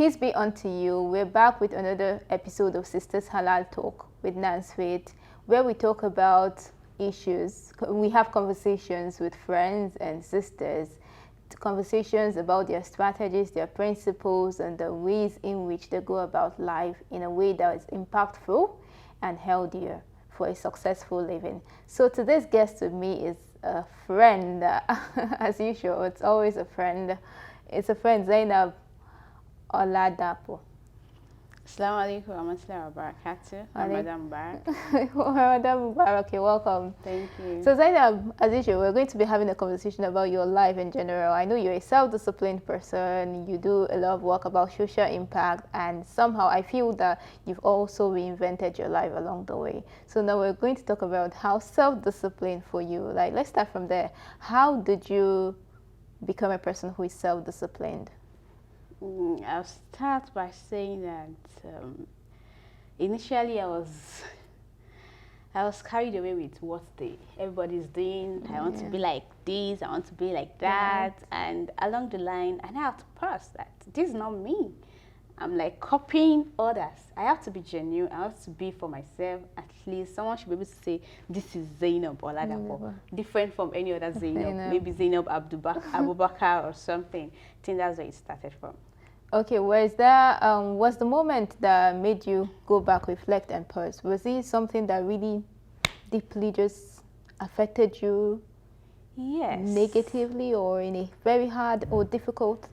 Peace be unto you. We're back with another episode of Sisters Halal Talk with Nansfit, where we talk about issues. We have conversations with friends and sisters, conversations about their strategies, their principles, and the ways in which they go about life in a way that is impactful and healthier for a successful living. So today's guest with me is a friend, as usual. It's always a friend. It's a friend, Zainab Oladapo. Assalamu alaikum warahmatullahi wabarakatuh. Ramadan Mubarak. Ramadan Mubarak, you're welcome. Thank you. So Zainab, as usual, we're going to be having a conversation about your life in general. I know you're a self-disciplined person. You do a lot of work about social impact, and somehow I feel that you've also reinvented your life along the way. So now we're going to talk about how self-discipline for you. Like, let's start from there. How did you become a person who is self-disciplined? I'll start by saying that initially I was carried away with what everybody's doing. I want to be like this, I want to be like that, and along the line, I have to pass that this is not me. I'm like copying others. I have to be genuine. I have to be for myself. At least someone should be able to say, this is Zainab Oladapo, different from any other Zainab. Maybe Zainab Abubakar or something. I think that's where it started from. Okay, was the moment that made you go back, reflect, and pause? Was it something that really deeply just affected you? Yes. Negatively, or in a very hard or difficult?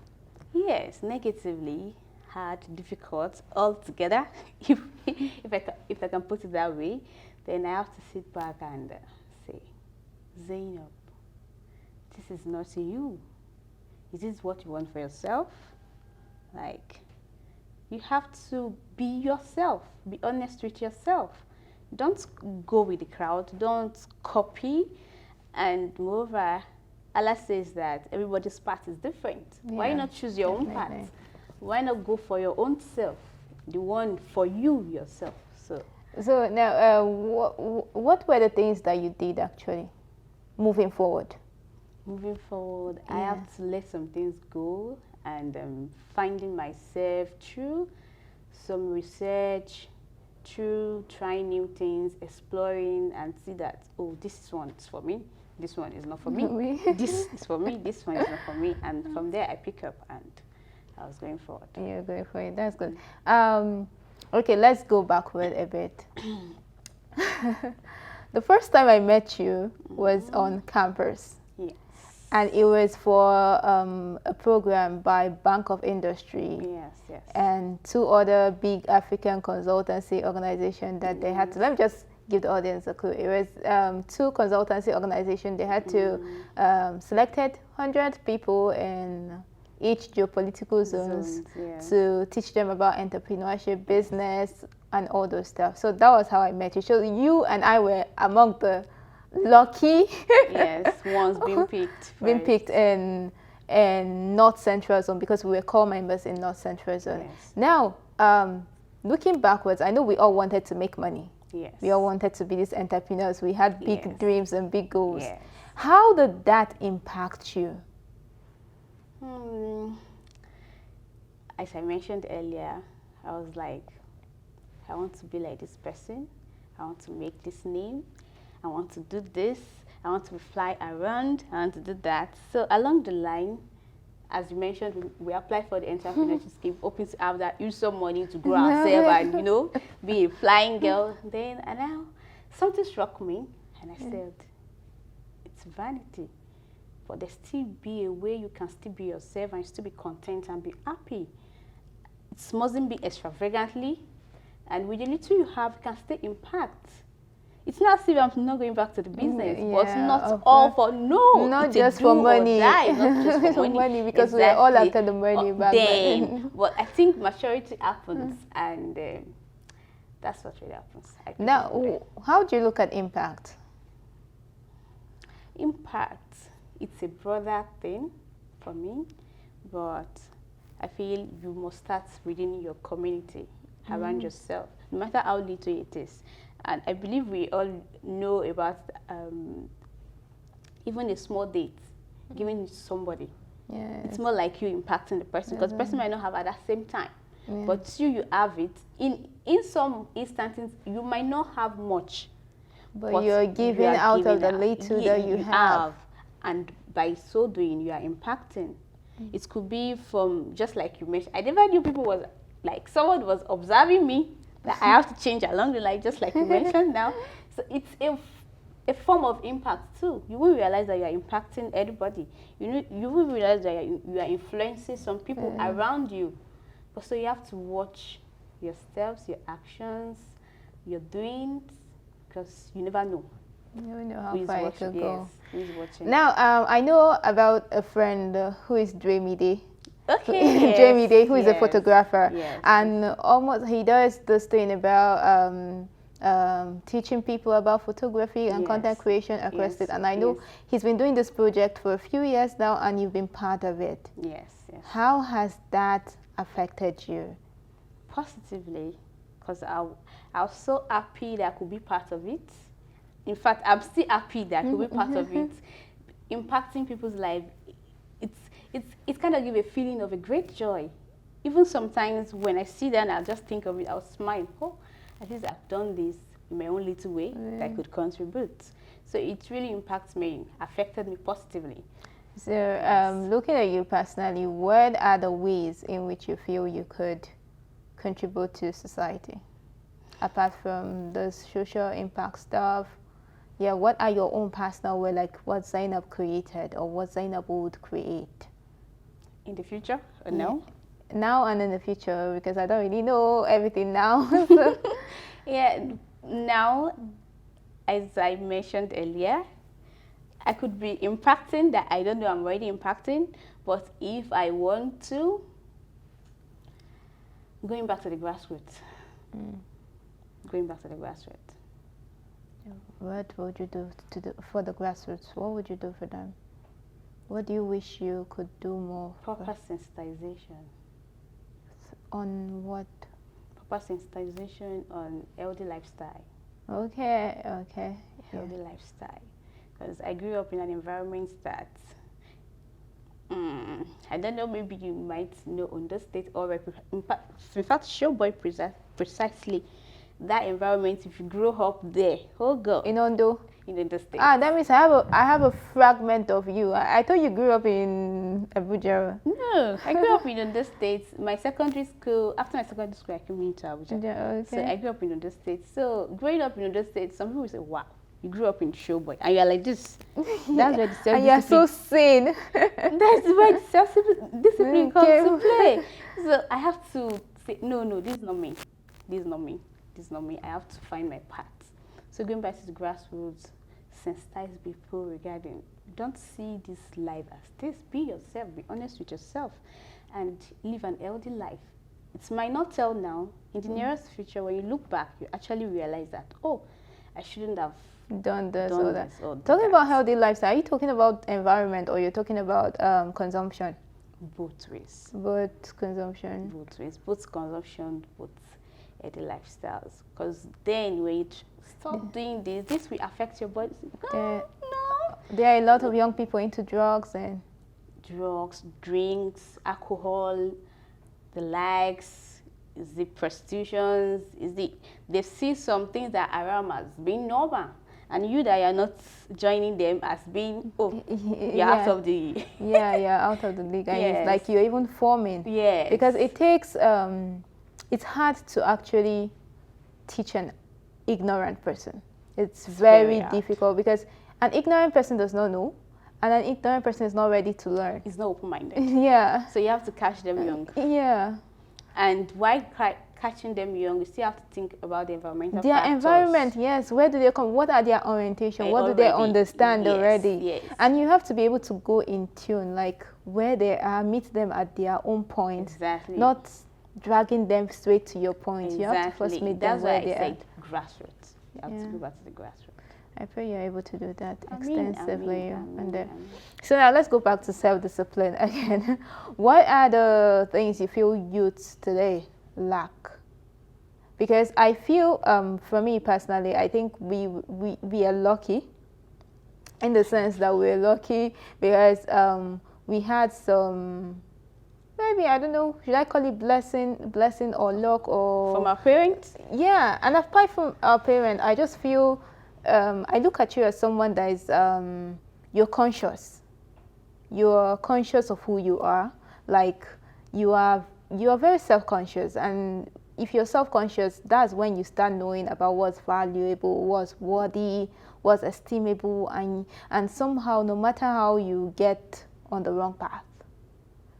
Yes, negatively, hard, difficult, all together. if I can put it that way, then I have to sit back and say, Zainab, this is not you. Is this what you want for yourself? Like, you have to be yourself. Be honest with yourself. Don't go with the crowd. Don't copy. And moreover, Allah says that everybody's path is different. Yeah, why not choose your own path? Why not go for your own self, the one for you yourself? So now, what were the things that you did actually, moving forward? Moving forward, I have to let some things go, and finding myself through some research, through trying new things, exploring, and see that, oh, this one is for me, this one is not for me, this is for me, this one is not for me, and from there I pick up and I was going forward. You're going for it. That's good. Okay, let's go backward a bit. The first time I met you was on campus. Yes. And it was for a program by Bank of Industry. Yes, yes. And two other big African consultancy organizations that they had to, let me just give the audience a clue. It was two consultancy organizations. They had to selected 100 people in each geopolitical zones to teach them about entrepreneurship, business, and all those stuff. So that was how I met you. So you and I were among the lucky ones being picked. Being picked in North Central Zone, because we were core members in North Central Zone. Yes. Now, looking backwards, I know we all wanted to make money. Yes. We all wanted to be these entrepreneurs. We had big dreams and big goals. Yes. How did that impact you? As I mentioned earlier, I was like, I want to be like this person. I want to make this name. I want to do this. I want to fly around. I want to do that. So along the line, as you mentioned, we applied for the entrepreneurship scheme, hoping to have that use some money to grow ourselves and be a flying girl. And now something struck me, and I said, it's vanity, but there still be a way you can still be yourself and still be content and be happy. It mustn't be extravagantly, and with the little you have, you can still impact. It's not as if I'm not going back to the business, but not all for not just for money. Not just for money, because we are all after the money back then. But I think maturity happens, and that's what really happens. Now, how do you look at impact? Impact, it's a broader thing for me, but I feel you must start within your community, around yourself, no matter how little it is. And I believe we all know about even a small date, giving somebody Yes. It's more like you impacting the person, because the person might not have at that same time. Yeah. But you have it. In some instances, you might not have much. But you're giving out of the little that you have. And by so doing, you are impacting. It could be from, just like you mentioned, I never knew people was, like, someone was observing me, that I have to change along the line, just like you mentioned now. So it's a form of impact too. You will realize that you are impacting everybody. You will realize that you are influencing some people around you. But so you have to watch your steps, your actions, your doings, because you never know. You know how far it could go. Who is watching? Now, I know about a friend who is Dreamide. Okay. Yes, Dreamide, who is a photographer. Yes, and almost he does this thing about teaching people about photography and content creation across it. And I know he's been doing this project for a few years now, and you've been part of it. Yes. How has that affected you? Positively, because I was so happy that I could be part of it. In fact, I'm still happy that I could be part of it. Impacting people's life, it's kind of give a feeling of a great joy. Even sometimes when I see that and I just think of it, I'll smile. Oh, at least I've done this in my own little way that I could contribute. So it really impacts me, affected me positively. So looking at you personally, what are the ways in which you feel you could contribute to society? Apart from the social impact stuff, what are your own personal way, like what Zainab created or what Zainab would create? In the future or now? Now and in the future, because I don't really know everything now. So. Now, as I mentioned earlier, I could be impacting that I don't know I'm already impacting, but if I want to, going back to the grassroots. Going back to the grassroots. What would you do for the grassroots? What would you do for them? What do you wish you could do more? Proper sensitization. On what? Proper sensitization on healthy lifestyle. Okay. Healthy lifestyle. Because I grew up in an environment that, I don't know, maybe you might know Ondo State or in fact, Showboy precisely. That environment, if you grow up there, oh God. In Ondo? In Ondo State. That means I have a fragment of you. I thought you grew up in Abuja. No, I grew up in Ondo State. My secondary school, after my secondary school, I came into Abuja. Okay. So I grew up in Ondo State. So growing up in Ondo State, some people say, wow, you grew up in Showboy. And you're like this. That's where the self-discipline. And you're so sane. That's where the self-discipline comes to play. So I have to say, no, this is not me. This is not me. This is not me. I have to find my path. So going back to the grassroots, sensitize people regarding, don't see this life as this. Be yourself. Be honest with yourself, and live an healthy life. It might not tell now. In the nearest future, when you look back, you actually realize that, oh, I shouldn't have done this or that. Talking about healthy lifestyle, are you talking about environment or you're talking about consumption? Both ways. Both consumption. Both ways. Both consumption, both healthy lifestyles. Because then when you stop doing this will affect your body. No. There are a lot of young people into drugs, drinks, alcohol, the likes, is the prostitutions, they see some things that are around as being normal. And you that you're not joining them as being, you're out of the... out of the league. And it's like you're even forming. Yes. Because it takes, it's hard to actually teach an ignorant person. It's very difficult because an ignorant person does not know, and an ignorant person is not ready to learn. It's not open-minded. So you have to catch them young. And while catching them young, you still have to think about the environmental factors. Environment, yes. Where do they come? What are their orientation? What do they understand already? Yes. And you have to be able to go in tune, like where they are, meet them at their own point. Exactly. Not dragging them straight to your point. You have to first meet them where they are. That's why I said grassroots. You have to go back to the grassroots. I pray you're able to do that extensively. So now let's go back to self-discipline again. What are the things you feel youths today lack? Because I feel, for me personally, I think we are lucky in the sense that we're lucky because we had some, maybe, I don't know, should I call it blessing or luck, or From our parents? yeah. And apart from our parents, I just feel, I look at you as someone that is, you're conscious. You're conscious of who you are. Like, you are very self-conscious, and if you're self-conscious, that's when you start knowing about what's valuable, what's worthy, what's estimable, and somehow, no matter how you get on the wrong path,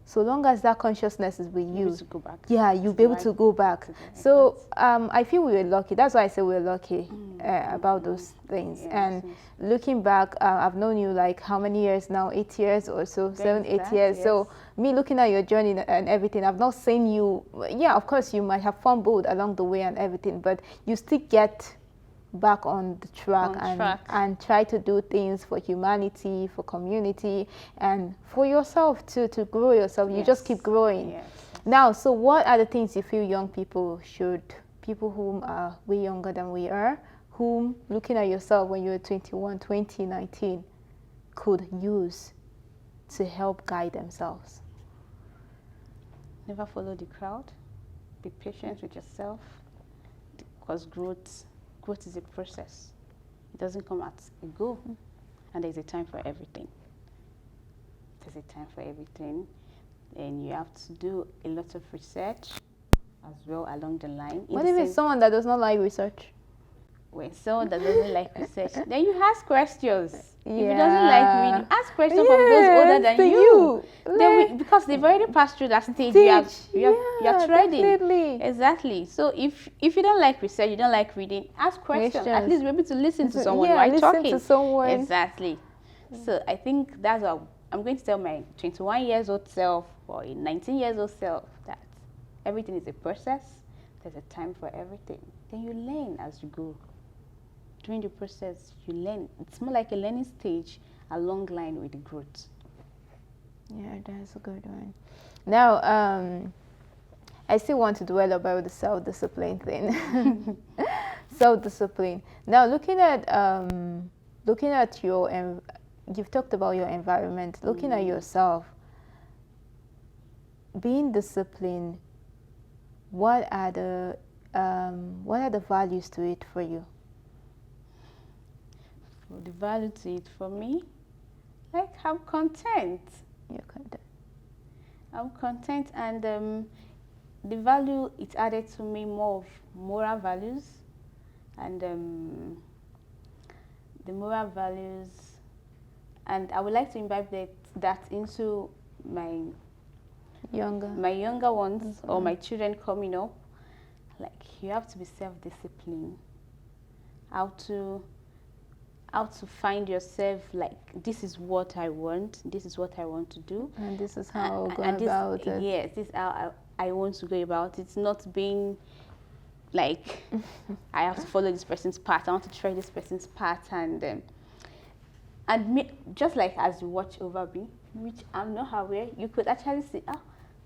so long as that consciousness is with you, to go back. yeah, you'll be able to go back. So I feel we were lucky. That's why I say we're lucky about those things. Yes, And yes. looking back, I've known you like how many years now? 8 years or so, 7, 8 years. Yes. So me looking at your journey and everything, I've not seen you. Yeah, of course you might have fumbled along the way and everything, but you still get back on the track, and try to do things for humanity, for community, and for yourself too, to grow yourself. You just keep growing. Yes. Now, so what are the things you feel young people whom are way younger than we are, whom, looking at yourself when you were 21, 2019, could use to help guide themselves? Never follow the crowd. Be patient with yourself, because growth is a process. It doesn't come at a go, and there's a time for everything. There's a time for everything, and you have to do a lot of research as well along the line. What if it's someone that does not like research? When someone that doesn't like research, then you ask questions. Yeah. If he doesn't like reading, ask questions from those older than you. Because they've already passed through that stage. You're treading. Definitely. Exactly. So if you don't like research, you don't like reading, ask questions. At least be able to listen to someone while talking. Listen to someone. Exactly. So I think that's what I'm going to tell my 21 years old self or a 19 years old self, that everything is a process. There's a time for everything. Then you learn as you go. During the process, you learn. It's more like a learning stage along line with the growth. Yeah, that's a good one. Now, I still want to dwell about the self-discipline thing. Self-discipline. Now, looking at your, you've talked about your environment. Looking at yourself, being disciplined. What are the values to it for you? The value to it for me, like, I'm content. You're content. I'm content, and the value it added to me more of moral values, and the moral values, and I would like to imbibe that into my younger ones, or my children coming up. Like, you have to be self-disciplined. How to find yourself, like, this is what I want, this is what I want to do, and this is how I'll go about it. Yes, this is how I want to go about it. It's not being like I have to follow this person's path, I want to try this person's path, and just like as you watch over me, which I'm not aware, you could actually see, oh,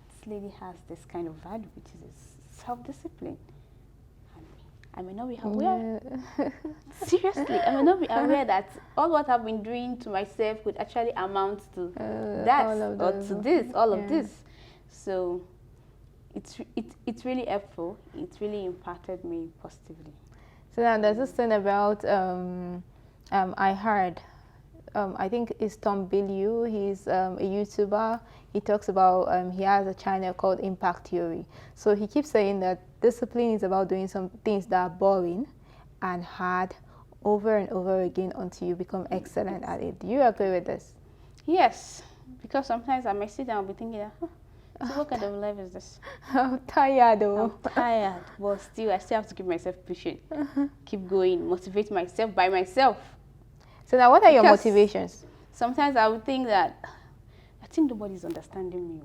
this lady has this kind of value, which is self-discipline. I may not be aware. Yeah. Seriously, I may not be aware that all what I've been doing to myself could actually amount to that, or to this, all of this. So it's really helpful. It really impacted me positively. So now there's this thing about I heard. I think it's Tom Bilyeu. He's a YouTuber. He talks about, he has a channel called Impact Theory. So he keeps saying that discipline is about doing some things that are boring and hard over and over again until you become excellent at it. Do you agree with this? Yes, because sometimes I may sit down and be thinking, so what kind of life is this? I'm tired though. I'm tired, but still, I still have to keep myself patient, keep going, motivate myself by myself. So now, what are your motivations? Sometimes I would think that, I think nobody's understanding me.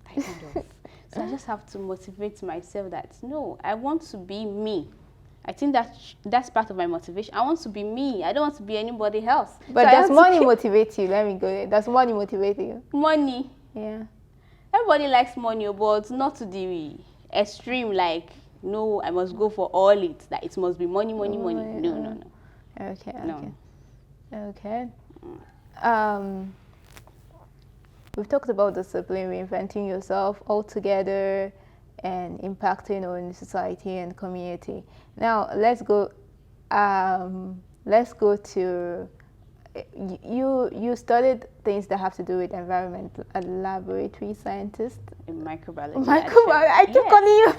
Kind of. So I just have to motivate myself that, no, I want to be me. I think that's part of my motivation. I want to be me. I don't want to be anybody else. But does money motivate you? Let me go there. Does money motivate you? Money. Yeah. Everybody likes money, but not to the extreme, like, no, I must go for all it. That it must be money. No. Okay. No. Okay. we've talked about discipline, reinventing yourself altogether, and impacting on society and community. Now let's go. Let's go to you studied things that have to do with environment, a laboratory scientist. In microbiology. Microbiology. I keep calling you.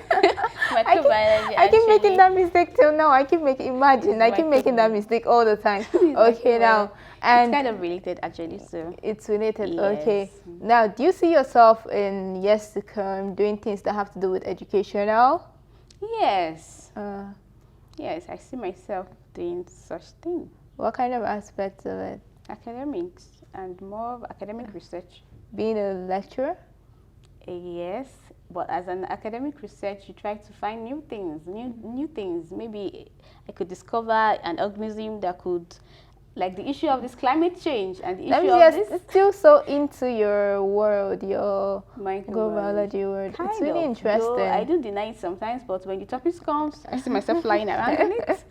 Microbiology. I keep making that mistake till now. I keep making that mistake all the time. Okay, now and it's kind of related actually. So it's related. Yes. Okay. Now, do you see yourself in years to come doing things that have to do with education now? Yes. Yes, I see myself doing such thing. What kind of aspects of it? Academics and more of academic research. Being a lecturer? Yes, but as an academic research, you try to find new things, new things. Maybe I could discover an organism that could, like the issue of this climate change and the issue of this. It's still so into your world, your microbiology world. Kind it's really of, interesting. Though I do deny it sometimes, but when the topic comes, I see myself flying around in it.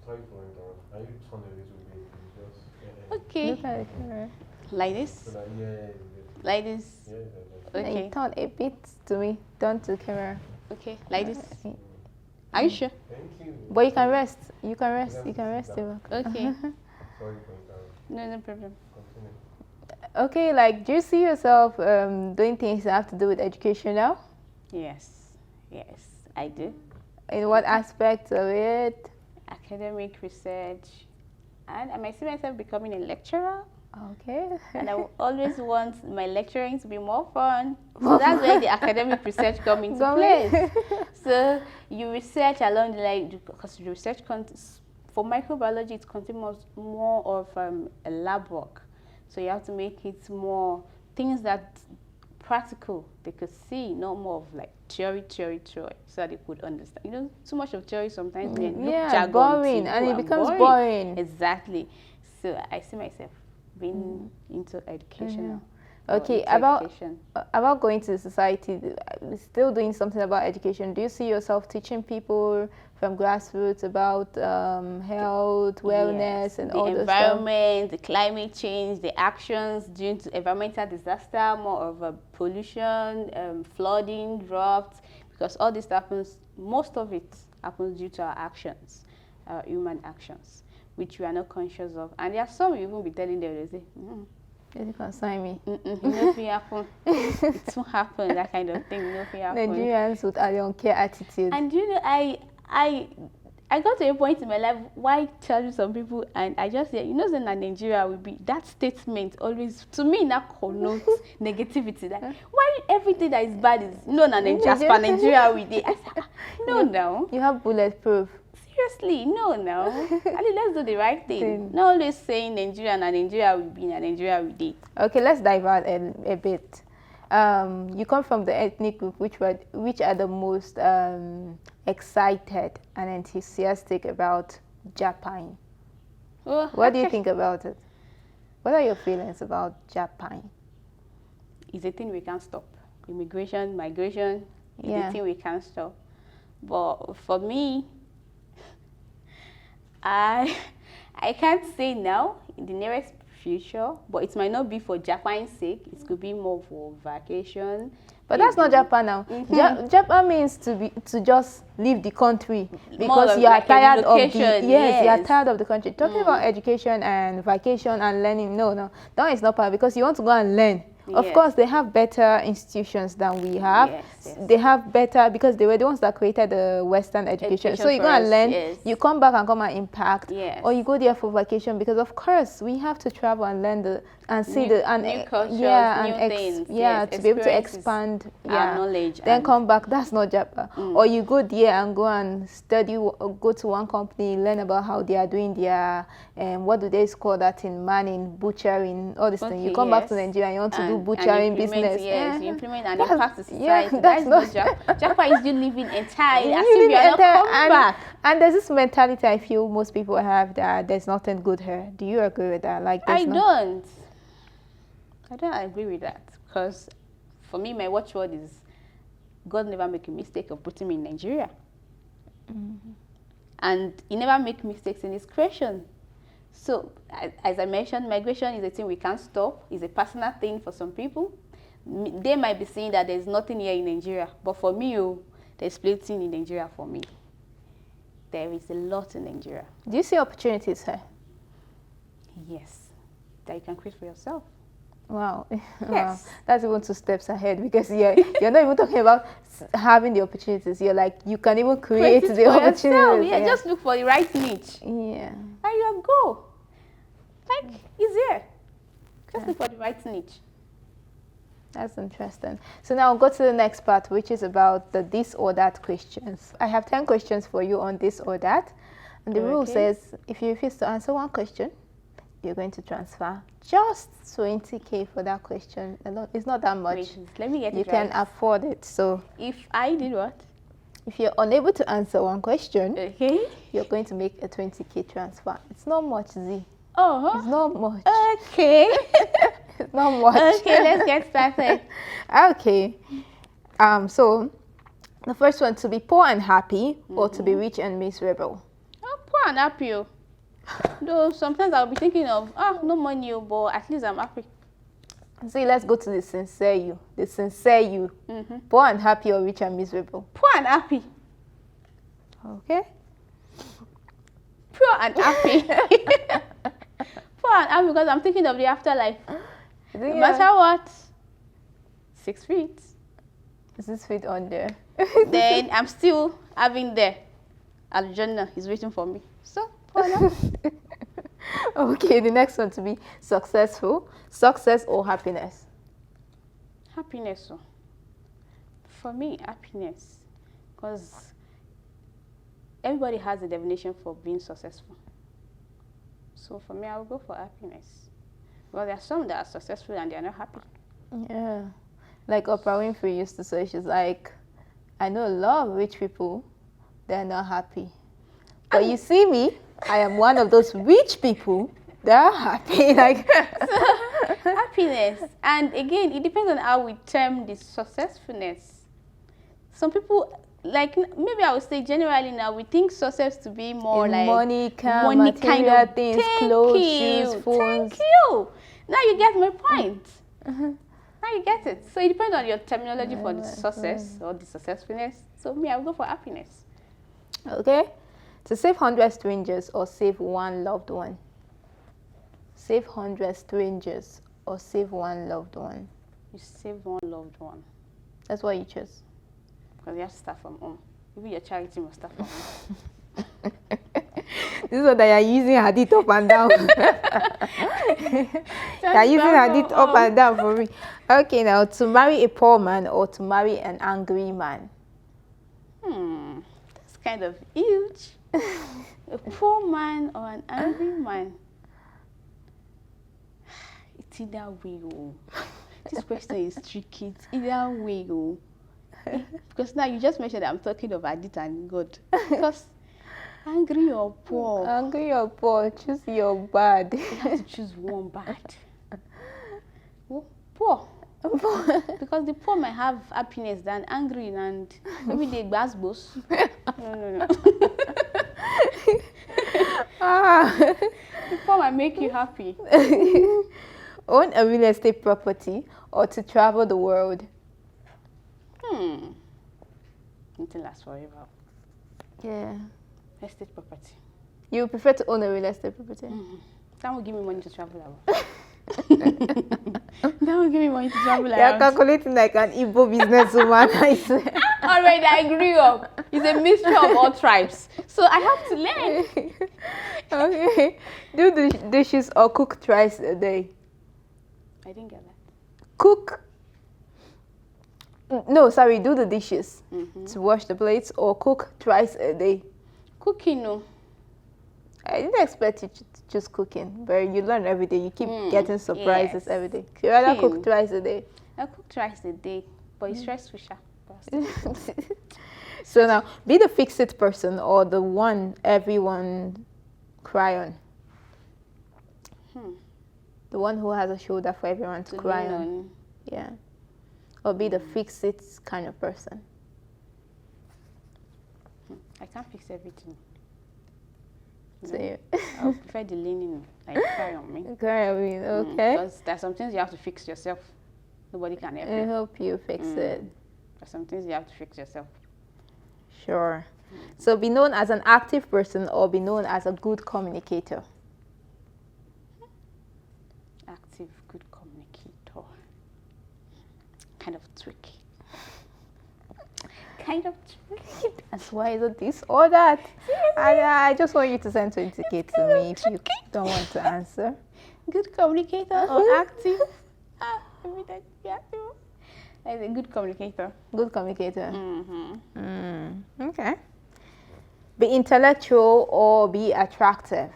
Sorry for interrupting. Are you turn a little bit? Just, okay. Look at the camera. Like this? So that, yeah. Like this? Yeah. Okay. You turn a bit to me, don't to the camera. Okay, like this? Are you sure? Thank you. But you can rest. You can rest. You can rest. Okay. Sorry for interrupting. No problem. Continue. Okay, like, do you see yourself doing things that have to do with education now? Yes, I do. In what aspect of it? Academic research, and I might see myself becoming a lecturer. Okay. And I will always want my lecturing to be more fun. So that's where the academic research comes into place. So you research along the line, because the research for microbiology, it contains more of a lab work. So you have to make it more things that practical they could see, not more of like theory, so that they could understand. You know, too much of theory sometimes jargon boring, and it becomes boring. Exactly. So I see myself being into educational. Okay, about going to the society, still doing something about education. Do you see yourself teaching people from grassroots about health, wellness, and all the environment, the climate change, the actions due to environmental disaster, more of a pollution, flooding, drought, because all this happens. Most of it happens due to our actions, human actions, which we are not conscious of. And there are some you even be telling them, they say, "You can sign me." Nothing happen. It won't happen. That kind of thing. Nothing happen. Nigerians with a don't care attitude. And you know, I got to a point in my life why tell some people, and I just say, you know, that Nigeria will be that statement always to me that connotes negativity. Like why everything that is bad is Nigeria we did. No. You have bulletproof. Seriously, no. Let's do the right thing. Not always saying Nigeria will be, Nigeria we did. Okay, let's divert a bit. You come from the ethnic group which are the most excited and enthusiastic about Japan. What do you think about it? What are your feelings about Japan? It's a thing we can't stop. Immigration, migration, is a thing we can't stop. But for me, I can't say now in the nearest future, but it might not be for Japan's sake. It could be more for vacation. But that's not Japan now. Japan means to just leave the country because you are tired of the you are tired of the country. Talking about education and vacation and learning, no, that is not part because you want to go and learn. Of course, they have better institutions than we have. They have better because they were the ones that created the Western education. So you go and learn, you come back and come and impact, or you go there for vacation because of course we have to travel and learn new cultures, new things. To be able to expand our knowledge. Then come back. That's not Japan. Or you go there and go and study, go to one company, learn about how they are doing their what do they call that in manning, butchering, all this thing. You come back to Nigeria and you want to do butchering business. Yes, you implement and impact the society. That's not Japan is still living entirely as if you are not coming back. And there's this mentality I feel most people have that there's nothing good here. Do you agree with that? Like I don't agree with that because for me my watchword is God never make a mistake of putting me in Nigeria. And he never make mistakes in his creation. So, as I mentioned, migration is a thing we can't stop. It's a personal thing for some people. They might be saying that there's nothing here in Nigeria, but for me, there's plenty in Nigeria for me. There is a lot in Nigeria. Do you see opportunities here? Yes, that you can create for yourself. Wow. Yes. Wow. That's even 2 steps ahead, because you're not even talking about having the opportunities. You're like, you can even create it the for opportunities. yourself. Yeah, just look for the right niche. Yeah. And you go. Like, it's here. Just look for the right niche. That's interesting. So now go to the next part, which is about the this or that questions. I have 10 questions for you on this or that. And the rule says, if you refuse to answer one question, you're going to transfer just 20K for that question. It's not that much. Wait, let me get you it can right. afford it. So If I did what? if you're unable to answer one question, Okay. you're going to make a 20K transfer. It's not much, Z. Oh. It's not much. Okay. It's not much. Okay, let's get started. Okay. So the first one, to be poor and happy, or to be rich and miserable. I'm poor and happy. Though sometimes I'll be thinking of, no money, but at least I'm happy. See, let's go to the sincere you. The sincere you. Poor and happy, or rich and miserable. Poor and happy. Okay. Poor and happy. Poor and happy because I'm thinking of the afterlife. No matter what. 6 feet. 6 feet under. Then I'm still having there. Al-Jannah is waiting for me. So, poor and happy. Okay, the next one, to be successful. Success or happiness? Happiness. For me, happiness. Because everybody has a definition for being successful. So for me, I will go for happiness. Well, there are some that are successful and they are not happy. Yeah. Like Oprah Winfrey used to say, she's like, I know a lot of rich people, they're not happy. But you see me, I am one of those rich people that are happy. Like happiness. And again, it depends on how we term the successfulness. Some people, like, maybe I would say generally now, we think success to be more in like money, car, money material kind of things, thank clothes, you, shoes, phones. Thank you. Now you get my point. Now you get it. So it depends on your terminology for the success or the successfulness. So me, I will go for happiness. Okay. To save 100 strangers or save one loved one? Save 100 strangers or save one loved one? You save one loved one. That's what you chose. Because you have to start from home. Even your charity must start from home. This is what they are using hadith up and down. They are using hadith up and down for me. Okay, now, to marry a poor man or to marry an angry man? That's kind of huge. A poor man or an angry man? It's either way. This question is tricky. It's either way. Because now you just mentioned that I'm talking of hadith and God. Because angry or poor? Angry or poor, choose your bad. You have to choose one bad. Poor. Because the poor might have happiness than angry and maybe they gbasgbos. No. The poor might make you happy. Own a real estate property or to travel the world? Nothing lasts forever. Yeah. Estate property. You prefer to own a real estate property? That will give me money to travel around. That will give me money to travel around. You're calculating like an Igbo businesswoman, I swear. Already, I grew up. It's a mixture of all tribes. So I have to learn. Okay. Do the dishes or cook twice a day? I didn't get that. Cook. No, sorry, do the dishes. To wash the plates or cook twice a day? Cooking, no. I didn't expect you to just cooking, but you learn every day. You keep getting surprises every day. You rather cook twice a day. I cook twice a day, but it's stressful, sha. So now, be the fix-it person or the one everyone cry on. The one who has a shoulder for everyone to cry on. Yeah. Or be the fix-it kind of person. I can't fix everything. So you I would prefer the leaning, like carry on me. okay. Because there's some things you have to fix yourself. Nobody can help I you. hope you fix it. There's some things you have to fix yourself. Sure. So be known as an active person or be known as a good communicator. Active, good communicator. Kind of tricky. Kind of tricky. That's why is it this or that? I just want you to send 20K to me if you don't want to answer. Good communicator or active? Maybe that be active. As a good communicator. Good communicator. Mm-hmm. Okay. Be intellectual or be attractive.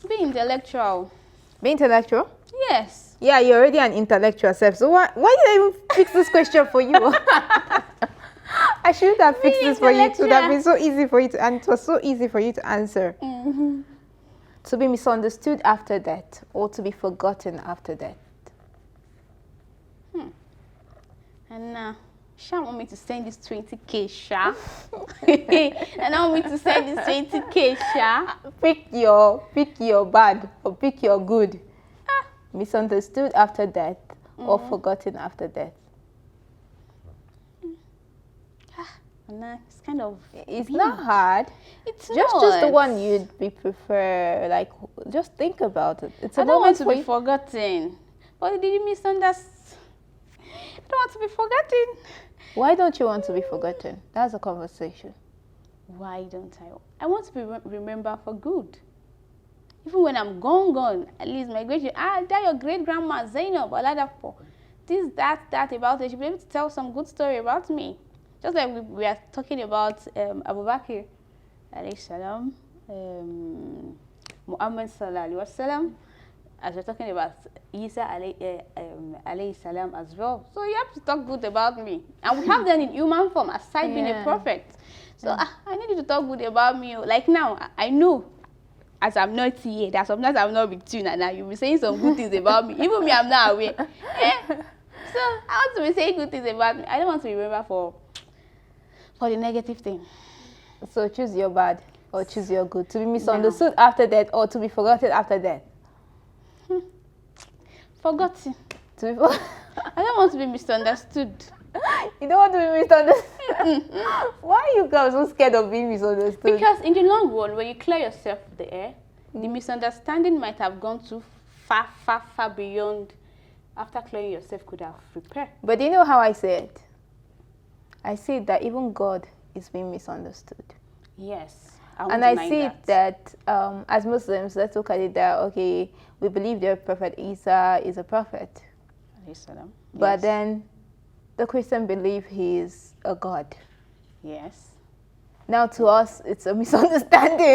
Be intellectual. Be intellectual? Yes. Yeah, you're already an intellectual self. So why did I even fix this question for you? I shouldn't have fixed this for you. It would have been so easy for you to, and it was so easy for you to answer. Mm-hmm. To be misunderstood after death or to be forgotten after death. And Sha want me to send this 20K, Sha. And I want me to send this 20K, Sha. Pick your bad or pick your good. Misunderstood after death or forgotten after death. And it's kind of. It's not hard. It's Just the one you'd be prefer. Like, just think about it. It's a I don't moment want to for be you. forgotten. But did you misunderstand? I don't want to be forgotten. Why don't you want to be forgotten? That's a conversation. Why don't I? I want to be remembered for good. Even when I'm gone, at least my that your great grandma Zainab Oladapo. This, that about it. She'll be able to tell some good story about me. Just like we are talking about Abu Bakr, alayhi salam, Muhammad sallallahu alaihi wasallam, as we're talking about Isa alayhi salam as well. So you have to talk good about me. And we have them in human form, aside being a prophet. So I need you to talk good about me. Like now, I know, as I'm not here, that sometimes I'm not with you, and now you'll be saying some good things about me. Even me, I'm not aware. So I want to be saying good things about me. I don't want to be remembered for the negative thing. So choose your bad or choose your good. To be misunderstood after death or to be forgotten after death. Forgotten. To be I don't want to be misunderstood. You don't want to be misunderstood? Why are you guys so scared of being misunderstood? Because in the long run, when you clear yourself the air, the misunderstanding might have gone too far beyond. After clearing yourself, could have repaired. But do you know how I say it? I see that even God is being misunderstood. Yes. And I see that as Muslims, let's look at it that, okay, we believe the Prophet Isa is a prophet. But then the Christian believe he is a God. Yes. Now to us, it's a misunderstanding.